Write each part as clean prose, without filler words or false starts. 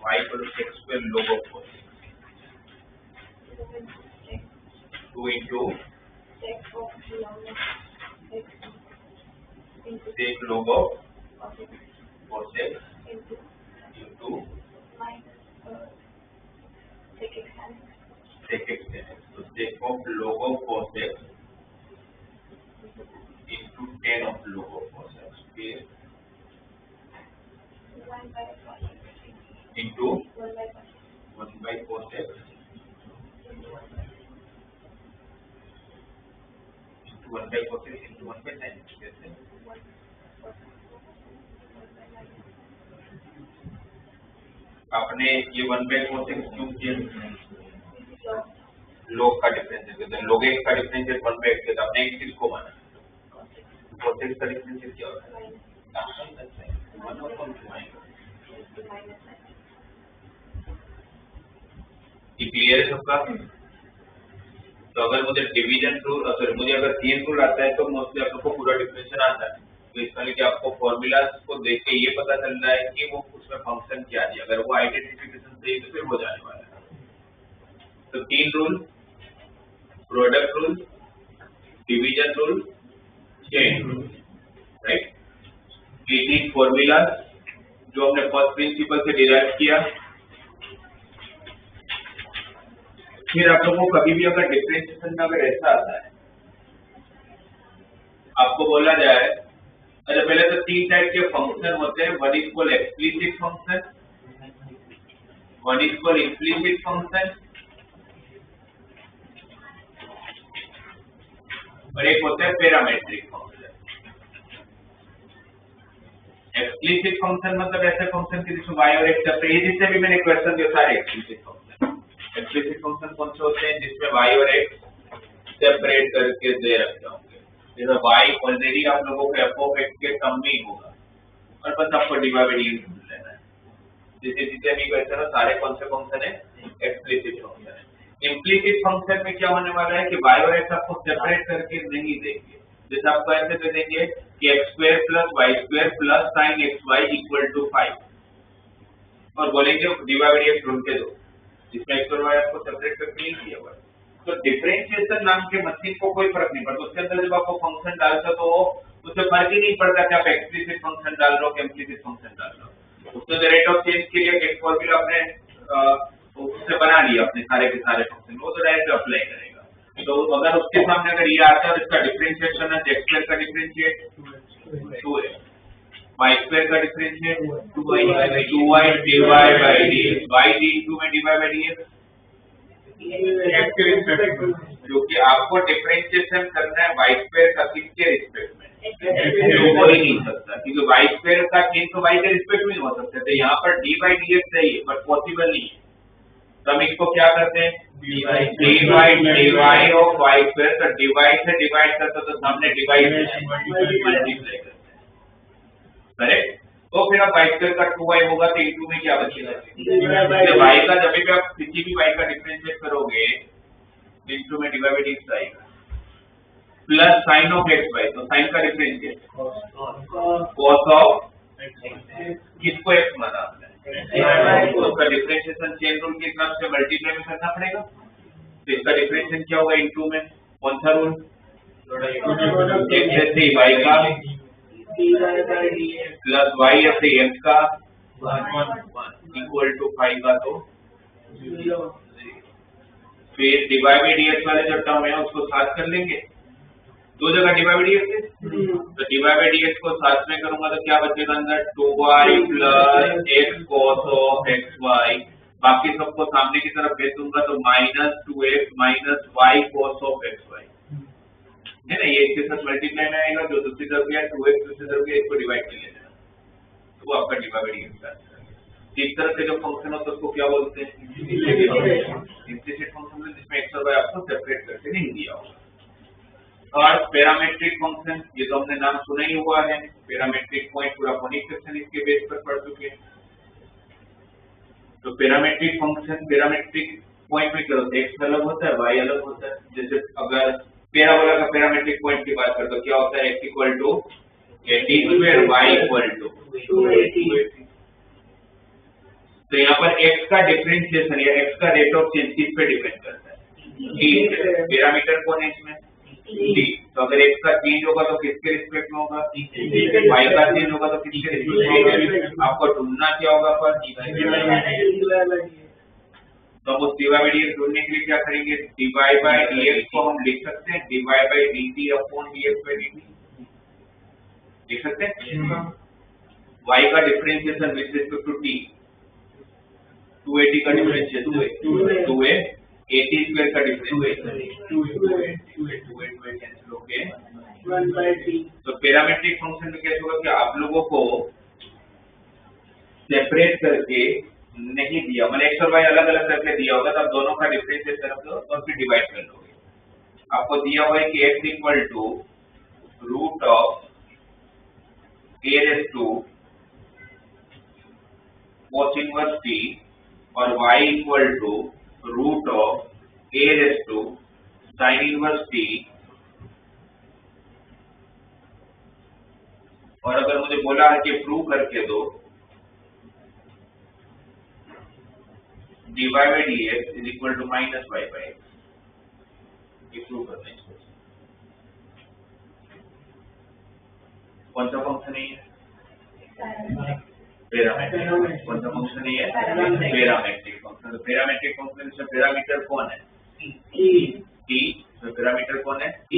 y equal to x square log of cos 2 into sec log of cos x into sec x tan x. So sec of log of cos x into tan of log of cos x फिर into 1 by cos x into 1 by cos x into 1 by tan x कैसे आपने ये 1 by cos x क्यों किया log का differential तो log x का differential 1 by x है तो आपने x किसको माना cos x का डिफरेंशियल क्या होता है क्लियर है सबका। तो अगर मुझे डिवीजन रूल सॉरी मुझे अगर चेन रूल आता है तो मोस्टली आप लोग को पूरा डिफरेंशियल आता है। तो इसका लिए आपको फॉर्मूला को देख के ये पता चल रहा है कि वो उसमें फंक्शन क्या है, अगर वो आइडेंटिफिकेशन सही तो फिर हो जाने वाला है। तो 3 rule, product rule, division rule, chain rule, right. ये 3 फॉर्मूला जो हमने फर्स्ट प्रिंसिपल से डिराइव किया। फिर आप लोगों को कभी भी अगर डिफरेंशिएशन में अगर ऐसा आता है आपको बोला जाए, अच्छा पहले तो 3 टाइप के फंक्शन होते हैं, one is called explicit function, one is called implicit function और एक होता है पैरामेट्रिक फंक्शन। एक्सप्लिसिट फंक्शन मतलब ऐसे फंक्शन के जिसमें y और x सेपरेट, जिससे भी मैंने क्वेश्चन दिया सारे एक्सप्लिसिट फंक्शन। एक्सप्लिसिट फंक्शन कौन से होते हैं जिसमें y और x सेपरेट करके दे रखे होंगे, जैसे y ऑलरेडी आप लोगों को f of x के टर्म में होगा और बस आपको डिवाइडेड ढूंढ लेना है। जैसे जितने भी क्वेश्चन है सारे कौन से फंक्शन है एक्सप्लिसिट फंक्शन है। इम्प्लिसिट फंक्शन में क्या होने वाला है कि y और x आपको सेपरेट करके नहीं देंगे, जैसे आपको ऐसे दे देंगे कि x² + y² + sin xy = 5 और बोलेंगे डिवाइडेड ढूंढ के दो, जिसमें x और y आपको सेपरेट करके नहीं दिया हुआ है। तो डिफरेंशिएशन नाम के मशीन को कोई फर्क नहीं पड़ता, उसके अंदर जब आपको फंक्शन डालता तो उससे फर्क ही नहीं पड़ता कि आप एक्सप्लिसिट फंक्शन डाल रहे हो कि इम्प्लिसिट फंक्शन डाल रहे हो। उसमें रेट ऑफ चेंज के लिए एक फॉर्मूला आपने उससे बना लिया अपने सारे के सारे फंक्शन, वो तो डायरेक्ट अप्लाई करेगा। तो अगर उसके सामने अगर ये आता है तो इसका डिफरेंशिएशन है x² का डिफरेंशिएट 2 है, y² का differentiate 2y divide by dx, y d2 में डिवाइड बाय dx x के रिस्पेक्ट में, क्योंकि आपको डिफरेंशिएशन करना है y² का किसके रिस्पेक्ट में, तो हो ही नहीं सकता क्योंकि y² का चेंज तो y के रिस्पेक्ट में नहीं हो सकता। तो यहाँ पर d बाय dx चाहिए बट पॉसिबल नहीं है, तो हम इसको क्या करते हैं dy ऑफ y², तो डिवाइड से डिवाइड करते तो सामने डिवाइड मल्टीप्लाई करते हैं, करेक्ट। तो फिर अब y² का 2y होगा तो इनटू में क्या बचेगा, y का जब भी आप किसी भी y का डिफरेंशिएट करोगे इनटू में डिवाइड x आएगा प्लस sin ऑफ xy, तो sin का डिफरेंशिएट cos ऑफ किसको x माना आपने, तो उसका डिफरेंशिएशन चेन रूल के हिसाब से मल्टीप्लाई में करना पड़ेगा। तो इसका डिफरेंशिएशन क्या होगा इनटू में, कौन सा रूल, x से y का प्लस y से x का 1 = 5 का तो 0। फिर डिवाइड बाय dx वाले जो टर्म है उसको साथ कर लेंगे, दो जगह डिवाइड बाय dx है तो डिवाइड बाय dx को साथ में करूंगा तो क्या बचेगा अंदर 2y + x cos of xy, बाकी सबको सामने की तरफ भेज दूंगा तो -2x - y cos of xy है ना, ये इसके साथ मल्टीप्लाई में आएगा, जो दूसरी तरफ गया 2x दूसरी तरफ गया, इसको डिवाइड कर लेना तो वो आपका डिवाइड बाय dx है। इस तरह से जो फंक्शन होता है उसको क्या बोलते हैं इम्प्लिसिट फंक्शन, जिसमें x और y आपको सेपरेट करके नहीं दिया होगा। और पैरामेट्रिक फंक्शन, ये तो हमने नाम सुना ही हुआ है, पैरामेट्रिक पॉइंट पूरा फोनिक सेक्शन इसके बेस पर पढ़ चुके हैं। तो पैरामेट्रिक फंक्शन पैरामेट्रिक पॉइंट में क्या होता है, x अलग होता है y अलग होता है। जैसे अगर पैराबोला का पैरामेट्रिक पॉइंट की बात करते हो क्या होता है, x = 80² y = 280। तो यहाँ पर x का डिफरेंशिएशन या x का रेट ऑफ चेंज किस पे डिपेंड करता है? t। पैरामीटर कौन है इसमें? t। तो अगर x का चेंज होगा तो किसके रिस्पेक्ट में होगा? y का चेंज होगा तो किसके रिस्पेक्ट में होगा? आपको ढूंढना क्या होगा पर? तो हम उस dydx ढूंढने के लिए क्या करेंगे? dy by dx को हम लिख सकते हैं dy by dt upon dx by dt, लिख सकते हैं। y का differentiation with respect to t, 280 का डिफरेंशिएशन 2a 80 स्क्वायर का डिफरेंशिएशन 2a कैंसिल हो गए 1 by t। तो पैरामीट्रिक फंक्शन में कैसे होगा कि आप लोगों को सेपरेट करके नहीं दिया, मतलब x और y अलग अलग करके दिया होगा तब दोनों का डिफरेंशिएट कर दो और फिर डिवाइड कर लोगे। आपको दिया हुआ है कि x equal to root of a raise to cos inverse t और y equal to root of a raise to sin inverse t, और अगर मुझे बोला है कि प्रूव करके दो dy by dx is equal to minus y by x, ये प्रूव करना है इसको। कौन सा फंक्शन है ये? पैरामीट्रिक। कौन सा फंक्शन है ये? Parametric function. तो पैरामीट्रिक फंक्शन में पैरामीटर कौन है? t। तो पैरामीटर कौन है? t।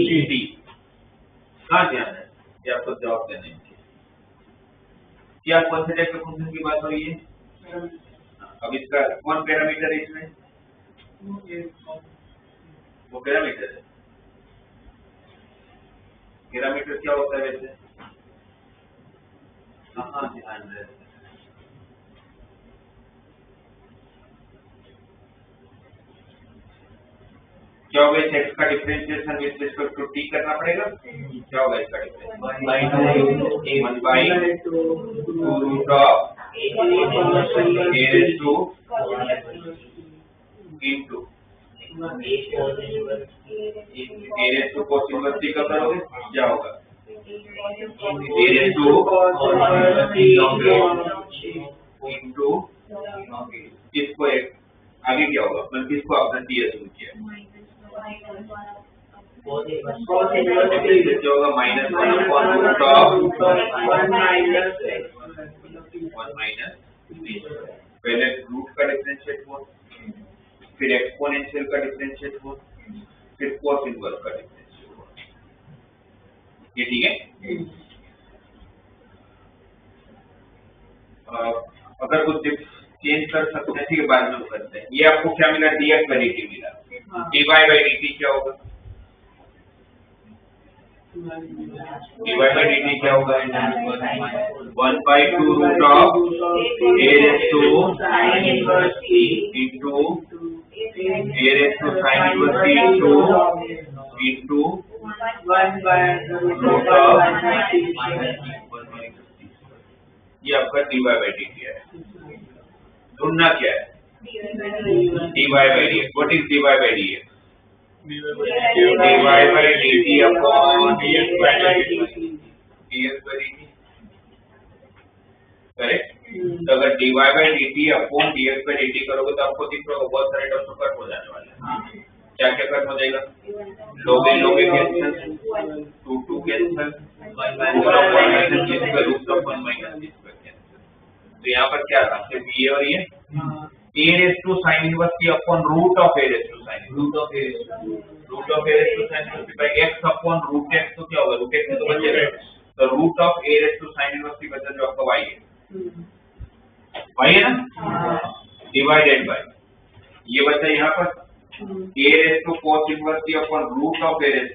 कहाँ ध्यान है? ये आपको जवाब देना है। क्या कौन से टाइप के फंक्शन की बात हो रही है? अब इसका कौन पैरामीटर है इसमें? वो पैरामीटर है। पैरामीटर क्या होता है वैसे? हाँ ध्यान है। क्या होगा? इस x का differentiation with respect to t करना पड़ेगा। क्या होगा इसका differentiation? 1 by 2 root of a raise to into a raise to cos inverse t का करोगे क्या होगा? a रेज़ टू into इसको एक आगे क्या होगा? मतलब किसको आपने t अज्यूम किया? जो होगा -1 upon root of 1 minus t। पहले रूट का डिफरेंशिएट हुआ, फिर एक्सपोनेंशियल का डिफरेंशिएट हुआ, फिर cos इनवर्स का डिफरेंशिएट हुआ। ये ठीक है? अगर कुछ चेंज कर सकते हैं, ठीक है, बाद में करते हैं। ये आपको क्या मिला? dx by dt मिला। dy by dt क्या होगा? dy by dt क्या होगा? 1 by 2 root of a raised to sin inverse t into a raised to sin inverse t into 1 by root of ये आपका dy by dt है। ढूंढना क्या है? dy by dx। What is dy by dx? dy by dt upon dx by dt। Correct? तो अगर dy by dt upon dx by dt करोगे तो आपको दिख रहा होगा बहुत सारे टर्म्स कट हो जाने वाले हैं। क्या क्या कट हो जाएगा? लोगे cancel, 2 cancel, 1 root of 1 minus t square cancel. तो यहाँ पर क्या था? सिर्फ ये और ये a raised to sin inverse t upon root of a raised to sin root of a raised to sin inverse t by x upon root x। तो क्या होगा? root x तो बचेगा, तो root of a raised to sin inverse t बचा जो आपका y है ना, डिवाइडेड बाय ये बचा यहाँ पर a raised to cos inverse t upon root of a raised